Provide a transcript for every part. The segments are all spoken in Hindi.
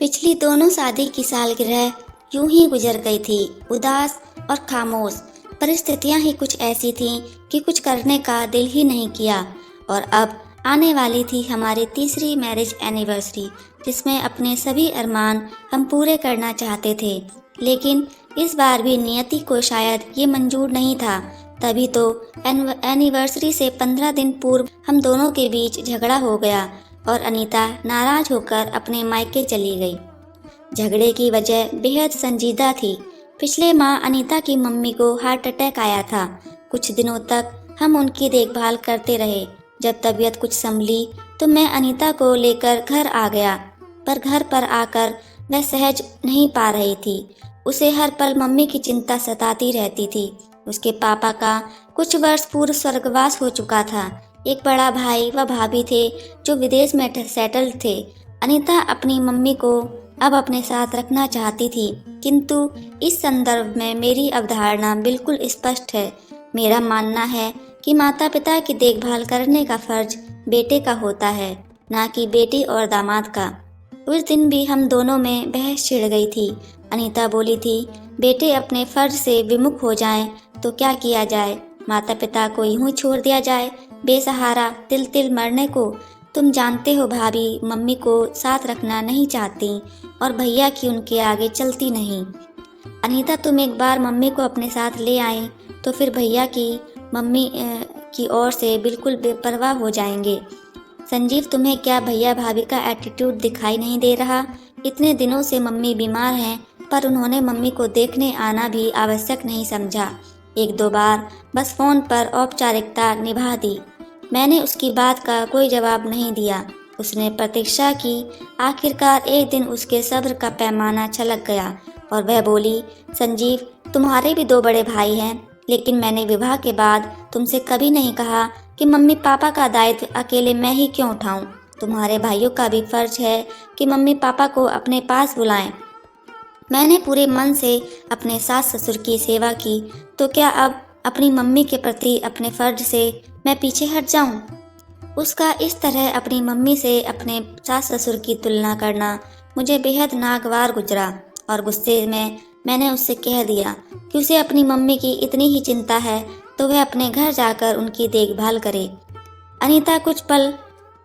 पिछली दोनों शादी की सालगिरह यूं ही गुजर गई थी, उदास और खामोश। परिस्थितियां ही कुछ ऐसी थीं कि कुछ करने का दिल ही नहीं किया। और अब आने वाली थी हमारी तीसरी मैरिज एनिवर्सरी, जिसमें अपने सभी अरमान हम पूरे करना चाहते थे। लेकिन इस बार भी नियति को शायद ये मंजूर नहीं था। तभी तो एनिवर्सरी से 15 दिन पूर्व हम दोनों के बीच झगड़ा हो गया और अनीता नाराज होकर अपने मायके चली गई। झगड़े की वजह बेहद संजीदा थी। पिछले माह अनीता की मम्मी को हार्ट अटैक आया था। कुछ दिनों तक हम उनकी देखभाल करते रहे। जब तबीयत कुछ संभली तो मैं अनीता को लेकर घर आ गया, पर घर पर आकर वह सहज नहीं पा रही थी। उसे हर पल मम्मी की चिंता सताती रहती थी। उसके पापा का कुछ वर्ष पूर्व स्वर्गवास हो चुका था। एक बड़ा भाई व भाभी थे जो विदेश में सेटल थे। अनीता अपनी मम्मी को अब अपने साथ रखना चाहती थी, किंतु इस संदर्भ में मेरी अवधारणा बिल्कुल स्पष्ट है। मेरा मानना है कि माता पिता की देखभाल करने का फर्ज बेटे का होता है, ना कि बेटी और दामाद का। उस दिन भी हम दोनों में बहस छिड़ गई थी। अनीता बोली थी, बेटे अपने फर्ज से विमुख हो जाएं तो क्या किया जाए, माता पिता को यूं ही छोड़ दिया जाए बेसहारा तिल तिल मरने को। तुम जानते हो भाभी मम्मी को साथ रखना नहीं चाहती और भैया की उनके आगे चलती नहीं। अनीता तुम एक बार मम्मी को अपने साथ ले आए तो फिर भैया की मम्मी की ओर से बिल्कुल बेपरवाह हो जाएंगे। संजीव, तुम्हें क्या भैया भाभी का एटीट्यूड दिखाई नहीं दे रहा? इतने दिनों से मम्मी बीमार हैं, पर उन्होंने मम्मी को देखने आना भी आवश्यक नहीं समझा। एक दो बार बस फोन पर औपचारिकता निभा दी। मैंने उसकी बात का कोई जवाब नहीं दिया। उसने प्रतीक्षा की। आखिरकार एक दिन उसके सब्र का पैमाना छलक गया और वह बोली, संजीव, तुम्हारे भी दो बड़े भाई हैं, लेकिन मैंने विवाह के बाद तुमसे कभी नहीं कहा कि मम्मी पापा का दायित्व अकेले मैं ही क्यों उठाऊं। तुम्हारे भाइयों का भी फर्ज है कि मम्मी पापा को अपने पास बुलाएं। मैंने पूरे मन से अपने सास ससुर की सेवा की, तो क्या अब अपनी मम्मी के प्रति अपने फर्ज से मैं पीछे हट जाऊं? उसका इस तरह अपनी मम्मी से अपने सास ससुर की तुलना करना मुझे बेहद नागवार गुजरा और गुस्से में मैंने उससे कह दिया कि उसे अपनी मम्मी की इतनी ही चिंता है तो वह अपने घर जाकर उनकी देखभाल करे। अनीता कुछ पल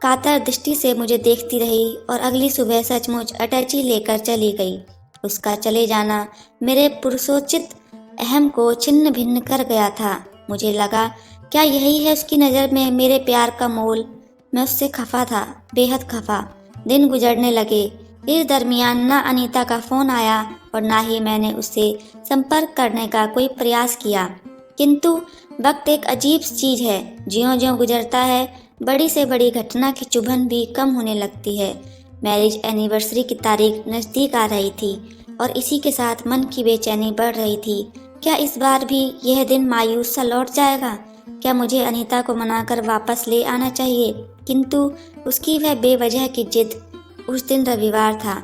कातर दृष्टि से मुझे देखती रही और अगली सुबह सचमुच अटैची लेकर चली गई। उसका चले जाना मेरे पुरुषोचित अहम को छिन्न भिन्न कर गया था। मुझे लगा, क्या यही है उसकी नज़र में मेरे प्यार का मोल? मैं उससे खफा था, बेहद खफा। दिन गुजरने लगे। इस दरमियान न अनीता का फ़ोन आया और ना ही मैंने उससे संपर्क करने का कोई प्रयास किया। किंतु वक्त एक अजीब चीज़ है, ज्यों-ज्यों गुजरता है बड़ी से बड़ी घटना की चुभन भी कम होने लगती है। मैरिज एनिवर्सरी की तारीख नज़दीक आ रही थी और इसी के साथ मन की बेचैनी बढ़ रही थी। क्या इस बार भी यह दिन मायूस सा लौट जाएगा? क्या मुझे अनीता को मनाकर वापस ले आना चाहिए? किंतु उसकी वह बेवजह की जिद। उस दिन रविवार था।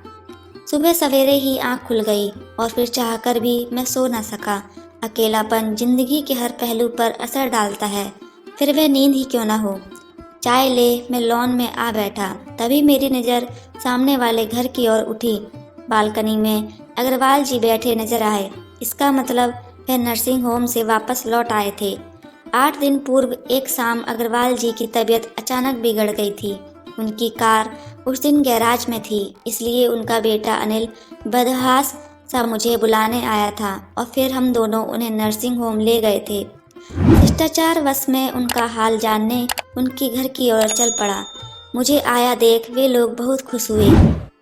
सुबह सवेरे ही आंख खुल गई और फिर चाहकर भी मैं सो न सका। अकेलापन जिंदगी के हर पहलू पर असर डालता है, फिर वह नींद ही क्यों न हो। चाय ले मैं लॉन में आ बैठा। तभी मेरी नज़र सामने वाले घर की ओर उठी। बालकनी में अग्रवाल जी बैठे नजर आए। इसका मतलब वह नर्सिंग होम से वापस लौट आए थे। 8 दिन पूर्व एक शाम अग्रवाल जी की तबीयत अचानक बिगड़ गई थी। उनकी कार उस दिन गैराज में थी, इसलिए उनका बेटा अनिल बदहास सा मुझे बुलाने आया था और फिर हम दोनों उन्हें नर्सिंग होम ले गए थे। शिष्टाचार वश में उनका हाल जानने उनके घर की ओर चल पड़ा। मुझे आया देख वे लोग बहुत खुश हुए।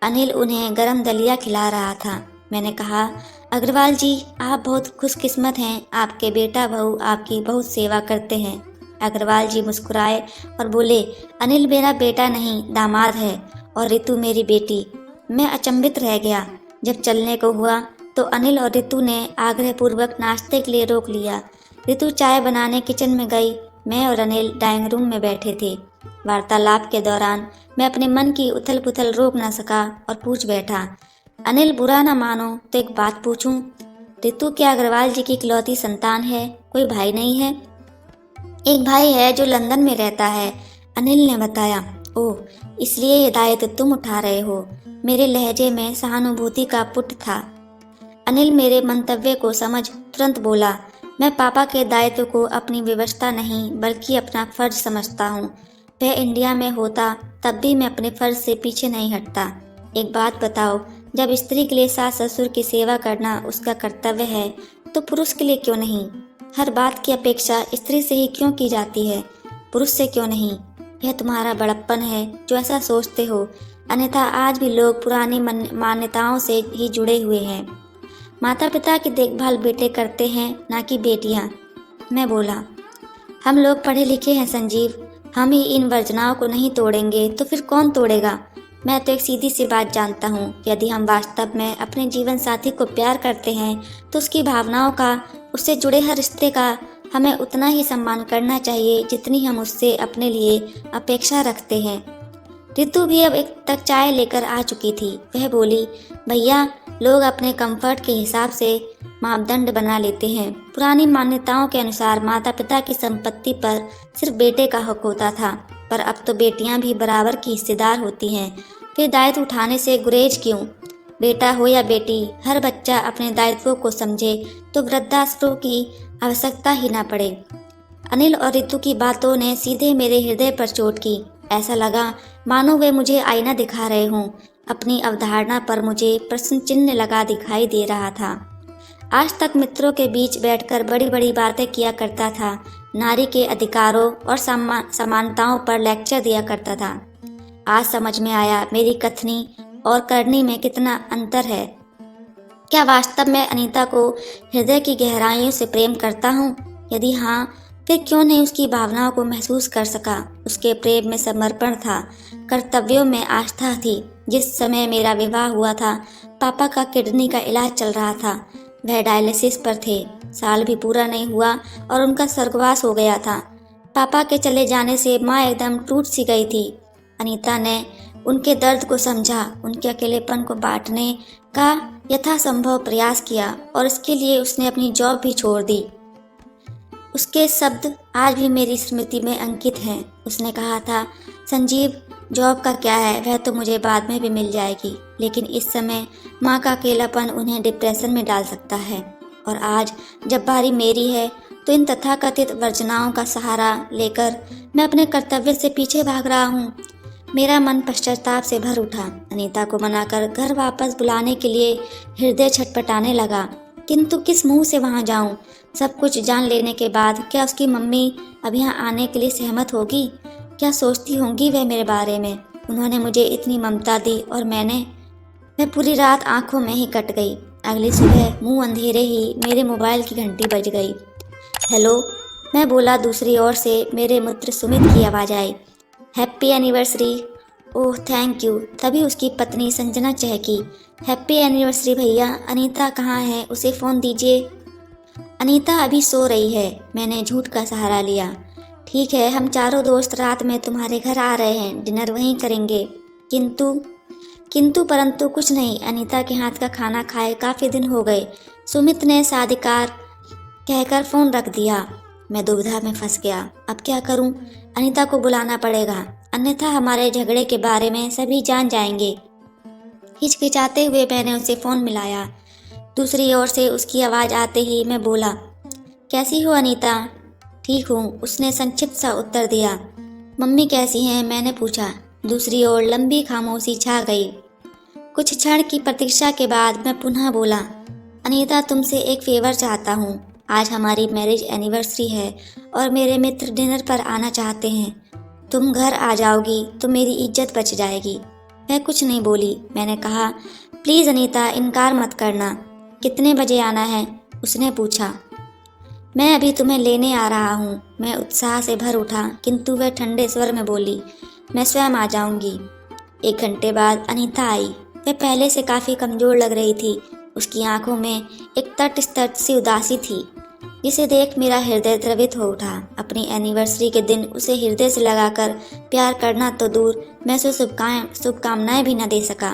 अनिल उन्हें गरम दलिया खिला रहा था। मैंने कहा, अग्रवाल जी, आप बहुत खुशकिस्मत हैं, आपके बेटा बहू आपकी बहुत सेवा करते हैं। अग्रवाल जी मुस्कुराए और बोले, अनिल मेरा बेटा नहीं, दामाद है और रितु मेरी बेटी। मैं अचंभित रह गया। जब चलने को हुआ तो अनिल और रितु ने आग्रहपूर्वक नाश्ते के लिए रोक लिया। रितु चाय बनाने किचन में गई। मैं और अनिल डाइनिंग रूम में बैठे थे। वार्तालाप के दौरान मैं अपने मन की उथल पुथल रोक न सका और पूछ बैठा, अनिल, बुरा न मानो तो एक बात पूछूं? रितु क्या अग्रवाल जी की इकलौती संतान है? कोई भाई नहीं है? एक भाई है जो लंदन में रहता है, अनिल ने बताया। ओह, इसलिए ये दायित्व तुम उठा रहे हो? मेरे लहजे में सहानुभूति का पुट था। अनिल मेरे मंतव्य को समझ तुरंत बोला, मैं पापा के दायित्व को अपनी व्यवस्था नहीं बल्कि अपना फर्ज समझता हूँ। वह इंडिया में होता तब भी मैं अपने फर्ज से पीछे नहीं हटता। एक बात बताओ, जब स्त्री के लिए सास ससुर की सेवा करना उसका कर्तव्य है तो पुरुष के लिए क्यों नहीं? हर बात की अपेक्षा स्त्री से ही क्यों की जाती है, पुरुष से क्यों नहीं? यह तुम्हारा बड़प्पन है जो ऐसा सोचते हो, अन्यथा आज भी लोग पुरानी मान्यताओं से ही जुड़े हुए हैं। माता पिता की देखभाल बेटे करते हैं, ना कि बेटियां। मैं बोला, हम लोग पढ़े लिखे हैं संजीव, हम ही इन वर्जनाओं को नहीं तोड़ेंगे तो फिर कौन तोड़ेगा? मैं तो एक सीधी सी बात जानता हूँ, यदि हम वास्तव में अपने जीवन साथी को प्यार करते हैं तो उसकी भावनाओं का, उससे जुड़े हर रिश्ते का हमें उतना ही सम्मान करना चाहिए जितनी हम उससे अपने लिए अपेक्षा रखते हैं। रितु भी अब एक तक चाय लेकर आ चुकी थी। वह बोली, भैया, लोग अपने कंफर्ट के हिसाब से मापदंड बना लेते हैं। पुरानी मान्यताओं के अनुसार माता पिता की संपत्ति पर सिर्फ बेटे का हक होता था, पर अब तो बेटियां भी बराबर की हिस्सेदार होती हैं। फिर दायित्व उठाने से गुरेज क्यों? बेटा हो या बेटी, हर बच्चा अपने दायित्वों को समझे तो वृद्धाश्रम की आवश्यकता ही ना पड़े। अनिल और रितु की बातों ने सीधे मेरे हृदय पर चोट की। ऐसा लगा मानो वे मुझे आईना दिखा रहे हों। अपनी अवधारणा पर मुझे प्रश्न चिन्ह लगा दिखाई दे रहा था। आज तक मित्रों के बीच बैठकर बड़ी बड़ी बातें किया करता था, नारी के अधिकारों और समानताओं पर लेक्चर दिया करता था। आज समझ में आया मेरी कथनी और करनी में कितना अंतर है। क्या वास्तव में अनीता को हृदय की गहराइयों से प्रेम करता हूँ? यदि हाँ, फिर क्यों नहीं उसकी भावनाओं को महसूस कर सका? उसके प्रेम में समर्पण था, कर्तव्यों में आस्था थी। जिस समय मेरा विवाह हुआ था, पापा का किडनी का इलाज चल रहा था। वह डायलिसिस पर थे। साल भी पूरा नहीं हुआ और उनका स्वर्गवास हो गया था। पापा के चले जाने से माँ एकदम टूट सी गई थी। अनीता ने उनके दर्द को समझा, उनके अकेलेपन को बांटने का यथासंभव प्रयास किया और इसके लिए उसने अपनी जॉब भी छोड़ दी। उसके शब्द आज भी मेरी स्मृति में अंकित हैं। उसने कहा था, संजीव, जॉब का क्या है, वह तो मुझे बाद में भी मिल जाएगी, लेकिन इस समय माँ का अकेलापन उन्हें डिप्रेशन में डाल सकता है। और आज जब बारी मेरी है तो इन तथाकथित वर्जनाओं का सहारा लेकर मैं अपने कर्तव्य से पीछे भाग रहा हूँ। मेरा मन पश्चाताप से भर उठा। अनीता को मनाकर घर वापस बुलाने के लिए हृदय छटपटाने लगा, किंतु किस मुंह से वहां जाऊं? सब कुछ जान लेने के बाद क्या उसकी मम्मी अब यहाँ आने के लिए सहमत होगी? क्या सोचती होंगी वह मेरे बारे में? उन्होंने मुझे इतनी ममता दी और मैं पूरी रात आंखों में ही कट गई। अगली सुबह मुंह अंधेरे ही मेरे मोबाइल की घंटी बज गई। हेलो, मैं बोला। दूसरी ओर से मेरे मित्र सुमित की आवाज़ आई। Happy anniversary. Oh thank you. तभी उसकी पत्नी संजना चहकी। हैप्पी एनिवर्सरी भैया, अनीता कहाँ है? उसे फ़ोन दीजिए। अनीता अभी सो रही है। मैंने झूठ का सहारा लिया। ठीक है, हम चारों दोस्त रात में तुम्हारे घर आ रहे हैं, डिनर वहीं करेंगे। किंतु परंतु कुछ नहीं। अनीता के हाथ का खाना खाए काफ़ी दिन हो गए। सुमित ने साधिकार कहकर फ़ोन रख दिया। मैं दुविधा में फंस गया। अब क्या करूं? अनीता को बुलाना पड़ेगा, अन्यथा हमारे झगड़े के बारे में सभी जान जाएंगे। हिचकिचाते हुए मैंने उसे फ़ोन मिलाया। दूसरी ओर से उसकी आवाज़ आते ही मैं बोला, कैसी हो अनीता? ठीक हूँ, उसने संक्षिप्त सा उत्तर दिया। मम्मी कैसी हैं? मैंने पूछा। दूसरी ओर लंबी खामोशी छा गई। कुछ क्षण की प्रतीक्षा के बाद मैं पुनः बोला, अनीता, तुमसे एक फेवर चाहता हूँ। आज हमारी मैरिज एनिवर्सरी है और मेरे मित्र डिनर पर आना चाहते हैं। तुम घर आ जाओगी तो मेरी इज्जत बच जाएगी। वह कुछ नहीं बोली। मैंने कहा, प्लीज़ अनीता, इनकार मत करना। कितने बजे आना है? उसने पूछा। मैं अभी तुम्हें लेने आ रहा हूँ। मैं उत्साह से भर उठा, किंतु वह ठंडे स्वर में बोली, मैं स्वयं आ जाऊँगी। 1 घंटे बाद अनीता आई। वह पहले से काफ़ी कमज़ोर लग रही थी। उसकी आंखों में एक तटस्थ सी उदासी थी, जिसे देख मेरा हृदय द्रवित हो उठा। अपनी एनिवर्सरी के दिन उसे हृदय से लगाकर प्यार करना तो दूर, मैं उसे शुभकामनाएं भी न दे सका।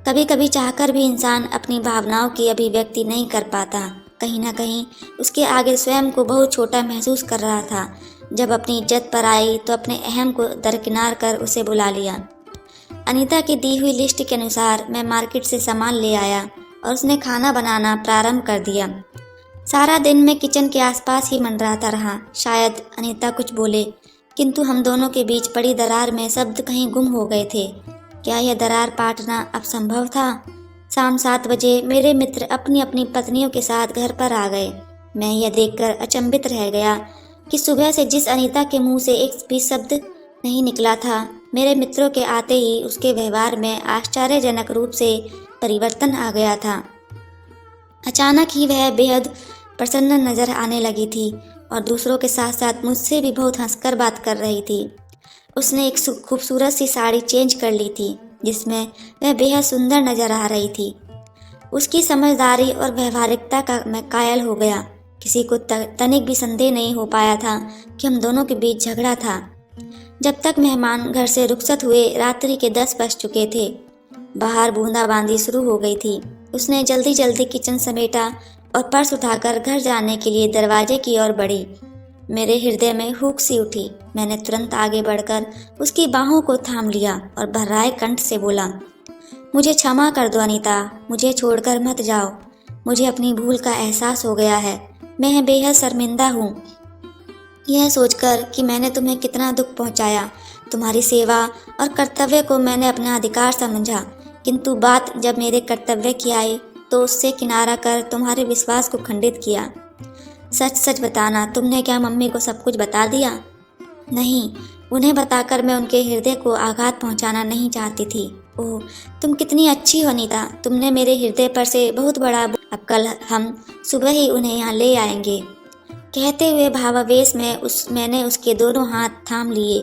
कभी कभी चाहकर भी इंसान अपनी भावनाओं की अभिव्यक्ति नहीं कर पाता। कहीं ना कहीं उसके आगे स्वयं को बहुत छोटा महसूस कर रहा था। जब अपनी इज्जत पर आई तो अपने अहम को दरकिनार कर उसे बुला लिया। अनीता की दी हुई लिस्ट के अनुसार मैं मार्केट से सामान ले आया और उसने खाना बनाना प्रारंभ कर दिया। सारा दिन मैं किचन के आसपास ही मंडराता रहा। शायद अनीता कुछ बोले, किंतु हम दोनों के बीच पड़ी दरार में शब्द कहीं गुम हो गए थे। क्या यह दरार पाटना अब संभव था? शाम 7 बजे मेरे मित्र अपनी अपनी पत्नियों के साथ घर पर आ गए। मैं यह देखकर अचंभित रह गया कि सुबह से जिस अनीता के मुंह से एक भी शब्द नहीं निकला था, मेरे मित्रों के आते ही उसके व्यवहार में आश्चर्यजनक रूप से परिवर्तन आ गया था। अचानक ही वह बेहद प्रसन्न नजर आने लगी थी और दूसरों के साथ साथ मुझसे भी बहुत हंसकर बात कर रही थी। उसने एक खूबसूरत सी साड़ी चेंज कर ली थी जिसमें वह बेहद सुंदर नजर आ रही थी। उसकी समझदारी और व्यवहारिकता का मैं कायल हो गया। किसी को तनिक भी संदेह नहीं हो पाया था कि हम दोनों के बीच झगड़ा था। जब तक मेहमान घर से रुखसत हुए रात्रि के 10 बज चुके थे। बाहर बूंदाबांदी शुरू हो गई थी। उसने जल्दी जल्दी किचन समेटा और पर्स उठाकर घर जाने के लिए दरवाजे की ओर बढ़ी। मेरे हृदय में हुक सी उठी। मैंने तुरंत आगे बढ़कर उसकी बाहों को थाम लिया और भर्राए कंठ से बोला, मुझे क्षमा कर दो अनीता, मुझे छोड़कर मत जाओ। मुझे अपनी भूल का एहसास हो गया है। मैं बेहद शर्मिंदा हूँ यह सोचकर कि मैंने तुम्हें कितना दुख पहुँचाया। तुम्हारी सेवा और कर्तव्य को मैंने अपना अधिकार समझा, किंतु बात जब मेरे कर्तव्य की आई तो उससे किनारा कर तुम्हारे विश्वास को खंडित किया। सच सच बताना, तुमने क्या मम्मी को सब कुछ बता दिया? नहीं, उन्हें बताकर मैं उनके हृदय को आघात पहुंचाना नहीं चाहती थी। ओह, तुम कितनी अच्छी हो अनीता, तुमने मेरे हृदय पर से बहुत बड़ा अब कल हम सुबह ही उन्हें यहाँ ले आएंगे। कहते हुए भावावेश में मैंने उसके दोनों हाथ थाम लिए।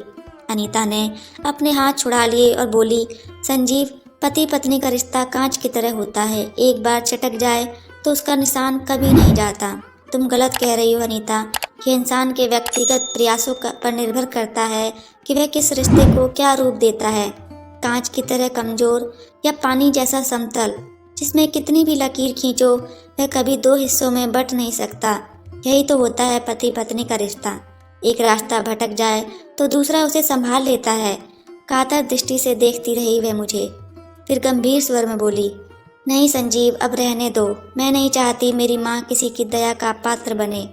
अनीता ने अपने हाथ छुड़ा लिए और बोली, संजीव, पति पत्नी का रिश्ता कांच की तरह होता है। एक बार चटक जाए तो उसका निशान कभी नहीं जाता। तुम गलत कह रही हो अनीता। यह इंसान के व्यक्तिगत प्रयासों पर निर्भर करता है कि वह किस रिश्ते को क्या रूप देता है। कांच की तरह कमजोर या पानी जैसा समतल, जिसमें कितनी भी लकीर खींचो वह कभी 2 हिस्सों में बट नहीं सकता। यही तो होता है पति पत्नी का रिश्ता। एक रास्ता भटक जाए तो दूसरा उसे संभाल लेता है। कातर दृष्टि से देखती रही वह मुझे, फिर गंभीर स्वर में बोली, नहीं संजीव, अब रहने दो। मैं नहीं चाहती मेरी माँ किसी की दया का पात्र बने।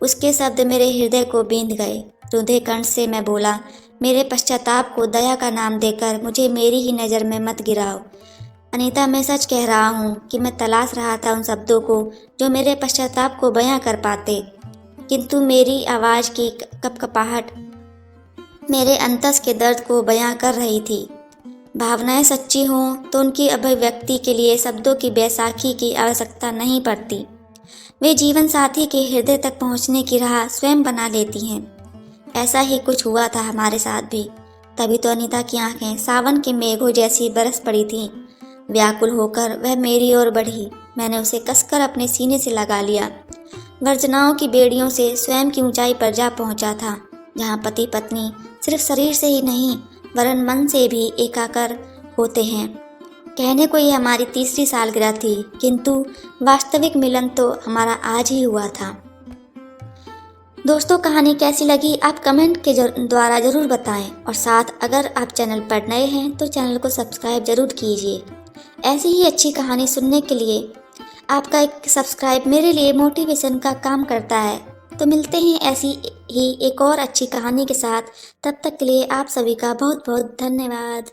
उसके शब्द मेरे हृदय को बींध गए। रुंधे कंठ से मैं बोला, मेरे पश्चाताप को दया का नाम देकर मुझे मेरी ही नज़र में मत गिराओ। अनीता, मैं सच कह रहा हूँ कि मैं तलाश रहा था उन शब्दों को जो मेरे पश्चाताप को बयां कर पाते, किंतु मेरी आवाज़ की कपकपाहट मेरे अंतस के दर्द को बयां कर रही थी। भावनाएं सच्ची हों तो उनकी अभिव्यक्ति के लिए शब्दों की बैसाखी की आवश्यकता नहीं पड़ती। वे जीवन साथी के हृदय तक पहुंचने की राह स्वयं बना लेती हैं। ऐसा ही कुछ हुआ था हमारे साथ भी। तभी तो अनीता की आंखें सावन के मेघों जैसी बरस पड़ी थीं। व्याकुल होकर वह मेरी ओर बढ़ी। मैंने उसे कसकर अपने सीने से लगा लिया। वर्जनाओं की बेड़ियों से स्वयं की ऊंचाई पर जा पहुंचा था, जहां पति पत्नी सिर्फ शरीर से ही नहीं वरन मन से भी एकाकार होते हैं। कहने को ये हमारी 3री सालगिरह थी, किंतु वास्तविक मिलन तो हमारा आज ही हुआ था। दोस्तों, कहानी कैसी लगी आप कमेंट के द्वारा ज़रूर बताएं और साथ अगर आप चैनल पर नए हैं तो चैनल को सब्सक्राइब ज़रूर कीजिए। ऐसी ही अच्छी कहानी सुनने के लिए आपका एक सब्सक्राइब मेरे लिए मोटिवेशन का काम करता है। तो मिलते हैं ऐसी ही एक और अच्छी कहानी के साथ। तब तक के लिए आप सभी का बहुत बहुत धन्यवाद।